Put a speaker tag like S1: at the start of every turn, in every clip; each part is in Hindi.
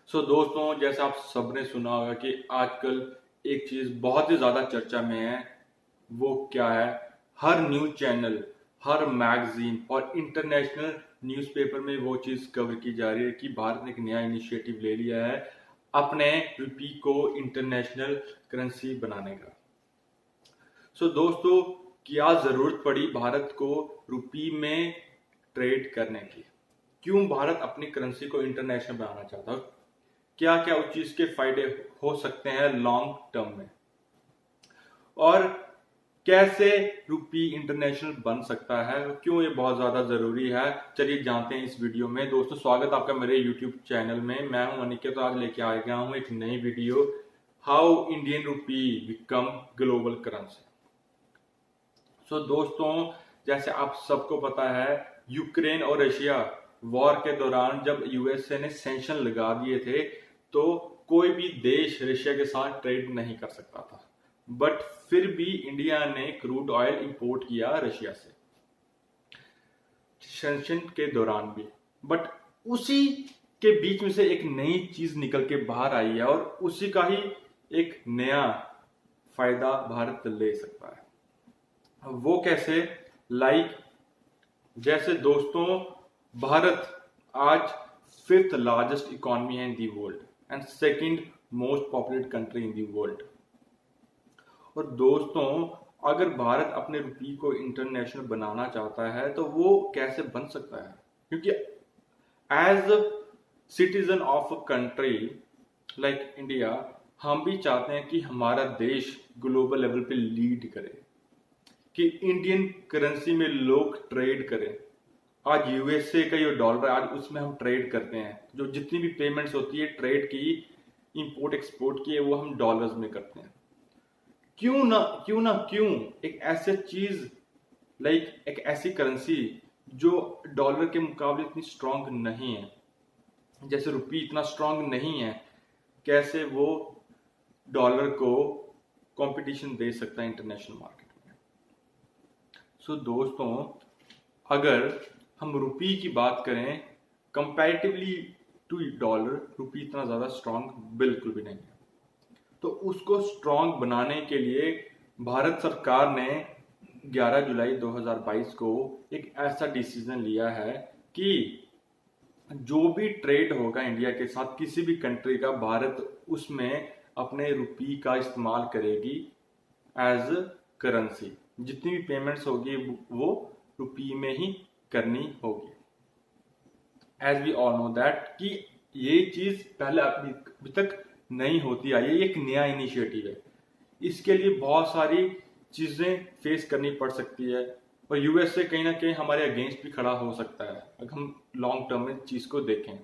S1: दोस्तों, जैसा आप सबने सुना होगा कि आजकल एक चीज बहुत ही ज्यादा चर्चा में है। वो क्या है? हर न्यूज चैनल, हर मैगजीन और इंटरनेशनल न्यूज़पेपर में वो चीज कवर की जा रही है कि भारत ने एक नया इनिशिएटिव ले लिया है अपने रुपी को इंटरनेशनल करेंसी बनाने का। दोस्तों, क्या जरूरत पड़ी भारत को रुपी में ट्रेड करने की? क्यों भारत अपनी करेंसी को इंटरनेशनल बनाना चाहता है? क्या क्या उस चीज के फायदे हो सकते हैं लॉन्ग टर्म में, और कैसे रुपी इंटरनेशनल बन सकता है, क्यों ये बहुत ज्यादा जरूरी है? चलिए जानते हैं इस वीडियो में। दोस्तों, स्वागत आपका मेरे यूट्यूब चैनल में। मैं हूं अनिकेत, तो आज लेके आ गया हूं एक नई video, how Indian rupee become global currency. दोस्तों, जैसे आप सबको पता है, यूक्रेन और रशिया वॉर के दौरान जब यूएसए ने सैंक्शन लगा दिए थे तो कोई भी देश रशिया के साथ ट्रेड नहीं कर सकता था। बट फिर भी इंडिया ने क्रूड ऑयल इंपोर्ट किया रशिया से सैंक्शन के दौरान भी। बट उसी के बीच में से एक नई चीज निकल के बाहर आई है और उसी का ही एक नया फायदा भारत ले सकता है। वो कैसे? जैसे दोस्तों, भारत आज फिफ्थ लार्जेस्ट इकोनॉमी है in the world and second most populated country in the world. और दोस्तों, अगर भारत अपने रुपी को इंटरनेशनल बनाना चाहता है तो वो कैसे बन सकता है? क्योंकि as a citizen of a country like India, हम भी चाहते हैं कि हमारा देश ग्लोबल लेवल पे लीड करे, कि इंडियन करेंसी में लोग ट्रेड करें। आज यूएसए का जो डॉलर है, आज उसमें हम ट्रेड करते हैं। जो जितनी भी पेमेंट्स होती है ट्रेड की, इंपोर्ट एक्सपोर्ट की, वो हम डॉलर्स में करते हैं। क्यों एक ऐसी चीज एक ऐसी करेंसी जो डॉलर के मुकाबले इतनी स्ट्रांग नहीं है, जैसे रुपी इतना स्ट्रांग नहीं है, कैसे वो डॉलर को कंपटीशन दे सकता है इंटरनेशनल मार्केट में? दोस्तों, अगर हम रुपी की बात करें कंपैरेटिवली टू डॉलर, रुपी इतना ज्यादा स्ट्रांग बिल्कुल भी नहीं है। तो उसको स्ट्रांग बनाने के लिए भारत सरकार ने 11 जुलाई 2022 को एक ऐसा डिसीजन लिया है कि जो भी ट्रेड होगा इंडिया के साथ किसी भी कंट्री का, भारत उसमें अपने रुपी का इस्तेमाल करेगी एज करेंसी। जितनी भी पेमेंट्स होगी वो रुपी में ही करनी होगी। As we all know that कि ये चीज पहले अभी तक नहीं होती आई है, एक नया इनिशिएटिव है। इसके लिए बहुत सारी चीजें फेस करनी पड़ सकती है और यूएसए कहीं ना कहीं हमारे अगेंस्ट भी खड़ा हो सकता है अगर हम लॉन्ग टर्म में चीज को देखें,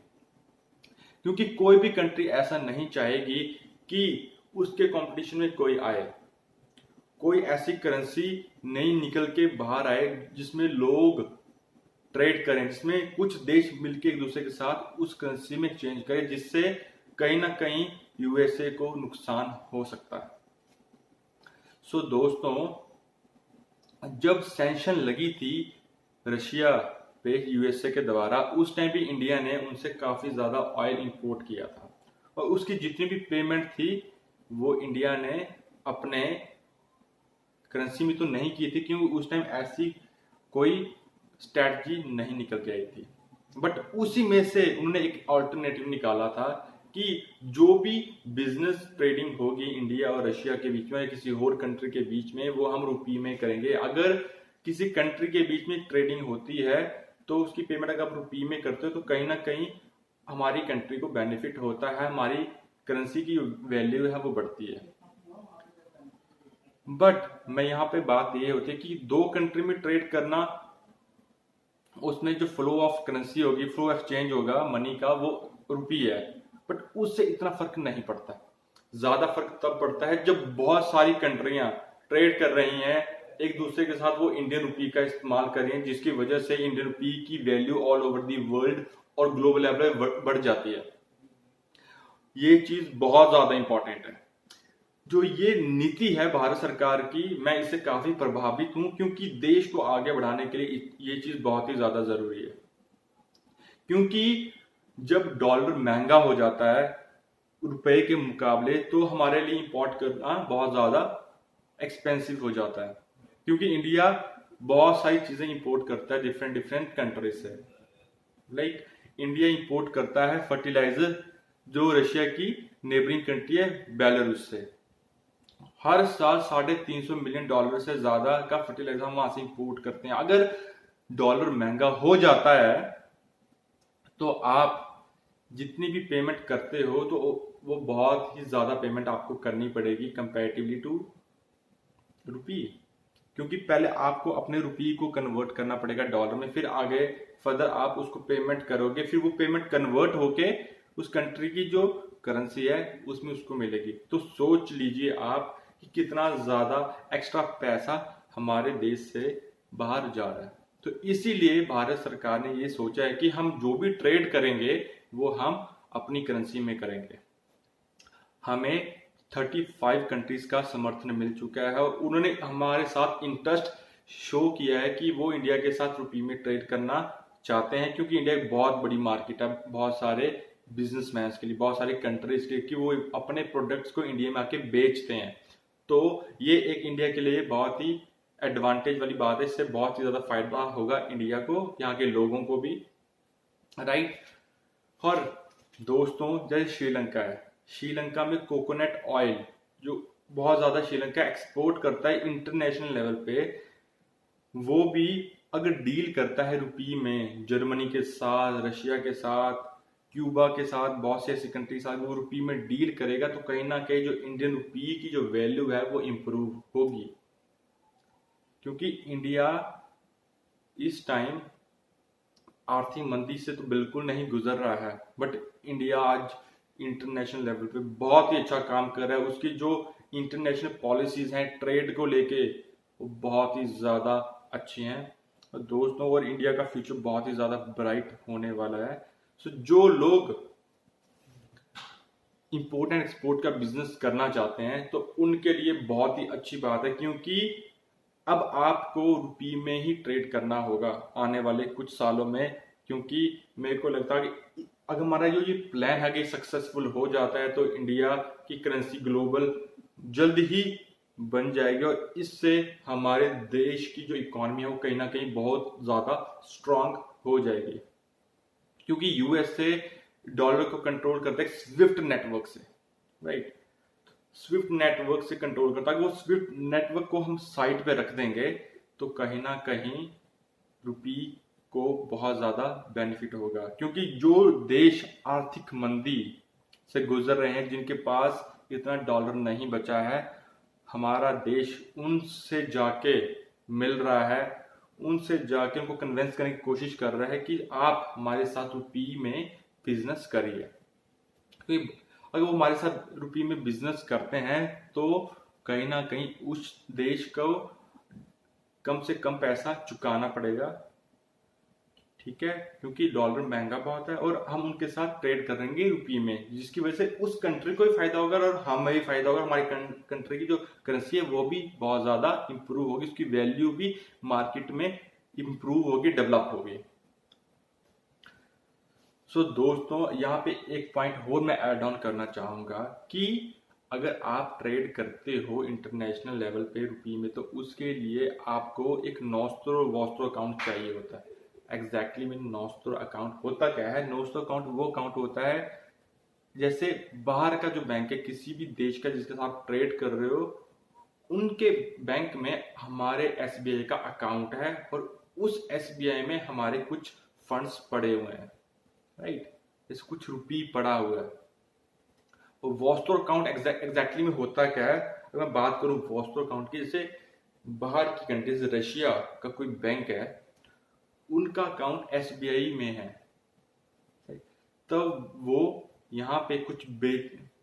S1: क्योंकि कोई भी कंट्री ऐसा नहीं चाहेगी कि उसके कंपटीशन में कोई आए, कोई ऐसी करेंसी नहीं निकल के बाहर आए जिसमें लोग ट्रेड करें, जिसमें कुछ देश मिलकर एक दूसरे के साथ उस करेंसी में एक्सचेंज करें, जिससे कहीं ना कहीं यूएसए को नुकसान हो सकता है। दोस्तों, जब सैंक्शन लगी थी रशिया पे यूएसए के द्वारा, उस टाइम भी इंडिया ने उनसे काफी ज्यादा ऑयल इंपोर्ट किया था और उसकी जितनी भी पेमेंट थी वो इंडिया ने अपने करेंसी में तो नहीं की थी, क्योंकि उस टाइम ऐसी कोई स्ट्रैटेजी नहीं निकल के आई थी। बट उसी में से उन्होंने एक ऑल्टरनेटिव निकाला था कि जो भी बिजनेस ट्रेडिंग होगी इंडिया और रशिया के बीच में या किसी और कंट्री के बीच में, वो हम रुपी में करेंगे। अगर किसी कंट्री के बीच में ट्रेडिंग होती है तो उसकी पेमेंट अगर आप रुपी में करते हो तो कहीं ना कहीं हमारी कंट्री को बेनिफिट होता है, हमारी करेंसी की वैल्यू है वो बढ़ती है। बट मैं यहाँ पे बात ये होती है कि दो कंट्री में ट्रेड करना, उसमें जो फ्लो ऑफ करेंसी होगी, फ्लो एक्सचेंज होगा मनी का, वो रुपी है। बट उससे इतना फर्क नहीं पड़ता। ज्यादा फर्क तब पड़ता है जब बहुत सारी कंट्रियां ट्रेड कर रही हैं एक दूसरे के साथ, वो इंडियन रुपी का इस्तेमाल कर रही हैं, जिसकी वजह से इंडियन रुपी की value all over the world और ग्लोबल लेवल बढ़ जाती है। ये चीज बहुत ज्यादा इंपॉर्टेंट है। जो ये नीति है भारत सरकार की, मैं इससे काफी प्रभावित हूं, क्योंकि देश को आगे बढ़ाने के लिए ये चीज बहुत ही ज्यादा जरूरी है। क्योंकि जब डॉलर महंगा हो जाता है रुपए के मुकाबले, तो हमारे लिए इंपोर्ट करना बहुत ज़्यादा एक्सपेंसिव हो जाता है, क्योंकि इंडिया बहुत सारी चीज़ें इंपोर्ट करता है डिफरेंट डिफरेंट कंट्री से। लाइक इंडिया इंपोर्ट करता है फर्टिलाइजर जो रशिया की नेबरिंग कंट्री है बेलारूस से। हर साल $350 मिलियन से ज्यादा का फर्टिलाइजर हम वहां से इंपोर्ट करते हैं। अगर डॉलर महंगा हो जाता है तो आप जितनी भी पेमेंट करते हो तो वो बहुत ही ज्यादा पेमेंट आपको करनी पड़ेगी कंपैरेटिवली टू रुपी, क्योंकि पहले आपको अपने रुपी को कन्वर्ट करना पड़ेगा डॉलर में, फिर आगे फर्दर आप उसको पेमेंट करोगे, फिर वो पेमेंट कन्वर्ट होके उस कंट्री की जो करेंसी है उसमें उसको मिलेगी। तो सोच लीजिए आप कि कितना ज्यादा एक्स्ट्रा पैसा हमारे देश से बाहर जा रहा है। तो इसीलिए भारत सरकार ने ये सोचा है कि हम जो भी ट्रेड करेंगे वो हम अपनी करेंसी में करेंगे। हमें 35 कंट्रीज का समर्थन मिल चुका है और उन्होंने हमारे साथ इंटरेस्ट शो किया है कि वो इंडिया के साथ रुपी में ट्रेड करना चाहते हैं, क्योंकि इंडिया एक बहुत बड़ी मार्केट है बहुत सारे बिजनेसमैन के लिए, बहुत सारी कंट्रीज के लिए, कि वो अपने प्रोडक्ट्स को इंडिया में आके बेचते हैं। तो ये एक इंडिया के लिए बहुत ही एडवांटेज वाली बात है, इससे बहुत ही ज्यादा फायदा होगा इंडिया को, यहाँ के लोगों को भी, राइट। और दोस्तों जैसे श्रीलंका है, श्रीलंका में कोकोनट ऑयल जो बहुत ज्यादा श्रीलंका एक्सपोर्ट करता है इंटरनेशनल लेवल पे, वो भी अगर डील करता है रुपी में जर्मनी के साथ, रशिया के साथ, क्यूबा के साथ, बहुत सी ऐसी कंट्री के साथ वो रुपी में डील करेगा, तो कहीं ना कहीं जो इंडियन रुपी की जो वैल्यू है वो इम्प्रूव होगी। क्योंकि इंडिया इस टाइम आर्थिक मंदी से तो बिल्कुल नहीं गुजर रहा है, बट इंडिया आज इंटरनेशनल लेवल पे बहुत ही अच्छा काम कर रहा है। उसकी जो इंटरनेशनल पॉलिसीज हैं ट्रेड को लेके वो बहुत ही ज्यादा अच्छी हैं दोस्तों, और इंडिया का फ्यूचर बहुत ही ज्यादा ब्राइट होने वाला है। सो जो लोग इंपोर्ट एंड एक्सपोर्ट का बिजनेस करना चाहते हैं तो उनके लिए बहुत ही अच्छी बात है, क्योंकि अब आपको रुपी में ही ट्रेड करना होगा आने वाले कुछ सालों में। क्योंकि मेरे को लगता है कि अगर हमारा जो ये प्लान है कि सक्सेसफुल हो जाता है तो इंडिया की करेंसी ग्लोबल जल्द ही बन जाएगी, और इससे हमारे देश की जो इकोनॉमी है वो कहीं ना कहीं बहुत ज्यादा स्ट्रांग हो जाएगी। क्योंकि यूएसए डॉलर को कंट्रोल करता है स्विफ्ट नेटवर्क से, राइट। स्विफ्ट नेटवर्क से कंट्रोल करता है। वो स्विफ्ट नेटवर्क को हम साइड पे रख देंगे तो कहीं ना कहीं रुपी को बहुत ज्यादा बेनिफिट होगा, क्योंकि जो देश आर्थिक मंदी से गुजर रहे हैं, जिनके पास इतना डॉलर नहीं बचा है, हमारा देश उनसे जाके मिल रहा है, उनसे जाके उनको कन्विंस करने की कोशिश कर रहा है कि आप हमारे साथ रुपी में बिजनेस करिए। तो अगर वो हमारे साथ रुपी में बिजनेस करते हैं तो कहीं ना कहीं उस देश को कम से कम पैसा चुकाना पड़ेगा, ठीक है, क्योंकि डॉलर महंगा बहुत है और हम उनके साथ ट्रेड करेंगे रुपी में, जिसकी वजह से उस कंट्री को भी फायदा होगा और हमें भी फायदा होगा। हमारी कंट्री की जो करेंसी है वो भी बहुत ज्यादा इंप्रूव होगी, उसकी वैल्यू भी मार्केट में इंप्रूव होगी, डेवलप होगी। सो दोस्तों यहाँ पे एक पॉइंट और मैं ऐड ऑन करना चाहूंगा कि अगर आप ट्रेड करते हो इंटरनेशनल लेवल पे रुपी में, तो उसके लिए आपको एक नॉस्ट्रो वॉस्ट्रो अकाउंट चाहिए होता है। एग्जैक्टली में नॉस्ट्रो अकाउंट होता क्या है? नॉस्ट्रो अकाउंट वो अकाउंट होता है जैसे बाहर का जो बैंक है किसी भी देश का जिसके साथ आप ट्रेड कर रहे हो, उनके बैंक में हमारे एसबीआई का अकाउंट है और उस एसबीआई में हमारे कुछ फंड्स पड़े हुए हैं, राइट। जैसे कुछ रुपी पड़ा हुआ है। और वॉस्ट्रो अकाउंट एग्जैक्टली में होता क्या है? अगर मैं बात करूं वॉस्ट्रो अकाउंट की, जैसे बाहर की कंट्रीज, रशिया का कोई बैंक है, उनका अकाउंट एसबीआई में है, तब वो यहाँ पे कुछ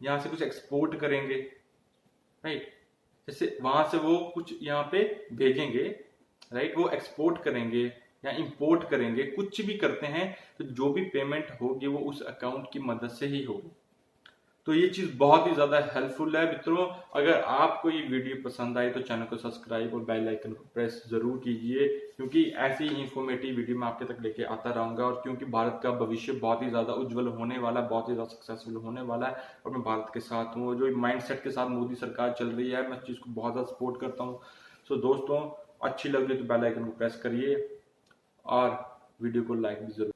S1: यहाँ से कुछ एक्सपोर्ट करेंगे, राइट। जैसे वहां से वो कुछ यहाँ पे भेजेंगे, राइट, वो एक्सपोर्ट करेंगे या इंपोर्ट करेंगे, कुछ भी करते हैं तो जो भी पेमेंट होगी वो उस अकाउंट की मदद से ही होगी। तो ये चीज़ बहुत ही ज़्यादा हेल्पफुल है मित्रों। अगर आपको ये वीडियो पसंद आई तो चैनल को सब्सक्राइब और बेल आइकन को प्रेस जरूर कीजिए, क्योंकि ऐसी ही इंफॉर्मेटिव वीडियो मैं आपके तक लेके आता रहूंगा। और क्योंकि भारत का भविष्य बहुत ही ज़्यादा उज्जवल होने वाला है, बहुत ही ज़्यादा सक्सेसफुल होने वाला है, और मैं भारत के साथ हूँ। जो माइंडसेट के साथ मोदी सरकार चल रही है, मैं इस चीज़ को बहुत ज़्यादा सपोर्ट करता हूँ। सो दोस्तों, अच्छी लग रही तो बेल आइकन को प्रेस करिए और वीडियो को लाइक भी जरूर